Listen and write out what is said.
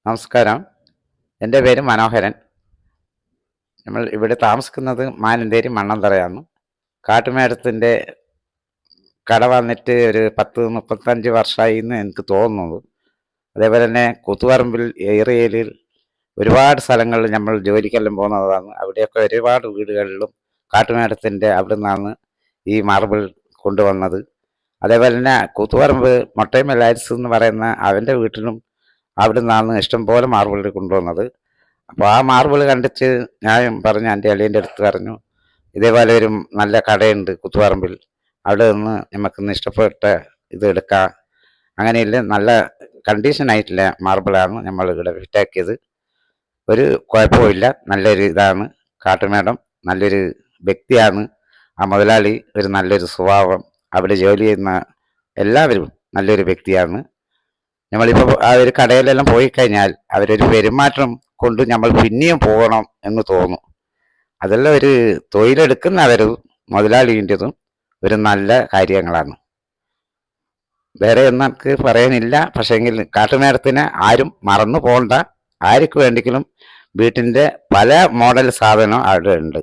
നമസ്കാരം. എൻ്റെ പേര് മനോഹരൻ. നമ്മൾ ഇവിടെ താമസിക്കുന്നത് മാനന്തേരി മണ്ണന്തറയാണ്. കാട്ടുമേടത്തിൻ്റെ കട വന്നിട്ട് ഒരു 10-35 വർഷമായി എന്ന് എനിക്ക് തോന്നുന്നത്. അതേപോലെ തന്നെ കൂത്തുപറമ്പിൽ ഏരിയയിൽ ഒരുപാട് സ്ഥലങ്ങളിൽ നമ്മൾ ജോലിക്കെല്ലാം പോകുന്നതാണ്. അവിടെയൊക്കെ ഒരുപാട് വീടുകളിലും കാട്ടുമേടത്തിൻ്റെ അവിടെ നിന്നാണ് ഈ മാർബിൾ കൊണ്ടുവന്നത്. അതേപോലെ തന്നെ കൂത്തുപറമ്പ് മൊട്ടൈമൽ ലാരിസ് എന്ന് പറയുന്ന അവൻ്റെ വീട്ടിലും അവിടെ നിന്നാണ് ഇഷ്ടംപോലെ മാർബിൾ കൊണ്ടുവന്നത്. അപ്പോൾ ആ മാർബിൾ കണ്ടിട്ട് ഞാൻ പറഞ്ഞു, എൻ്റെ അളിയൻ്റെ അടുത്ത് പറഞ്ഞു, ഇതേപോലെ ഒരു നല്ല കടയുണ്ട് കൂത്തുപറമ്പിൽ, അവിടെ നിന്ന് നമുക്കിന്ന് ഇഷ്ടപ്പെട്ട ഇത് എടുക്കാം. അങ്ങനെയില്ല, നല്ല കണ്ടീഷനായിട്ടുള്ള മാർബിളാണ് നമ്മൾ ഇവിടെ ഫിറ്റാക്കിയത്. ഒരു കുഴപ്പമില്ല, നല്ലൊരു ഇതാണ്. കാട്ടുമേടം നല്ലൊരു വ്യക്തിയാണ്. ആ മുതലാളി ഒരു നല്ലൊരു സ്വഭാവം, അവിടെ ജോലി ചെയ്യുന്ന എല്ലാവരും നല്ലൊരു വ്യക്തിയാണ്. നമ്മളിപ്പോൾ ആ ഒരു കടയിലെല്ലാം പോയി കഴിഞ്ഞാൽ അവരൊരു പെരുമാറ്റം കൊണ്ട് നമ്മൾ പിന്നെയും പോകണം എന്ന് തോന്നും. അതെല്ലാം ഒരു തൊഴിലെടുക്കുന്നവരും മുതലാളിൻ്റെതും ഒരു നല്ല കാര്യങ്ങളാണ്. വേറെ ഒന്നും നമുക്ക് പറയാനില്ല. പക്ഷേങ്കിൽ കാട്ടുമേടത്തിനെ ആരും മറന്നു പോകണ്ട. ആർക്ക് വേണ്ടെങ്കിലും വീട്ടിൻ്റെ പല മോഡൽ സാധനം അവിടെ ഉണ്ട്.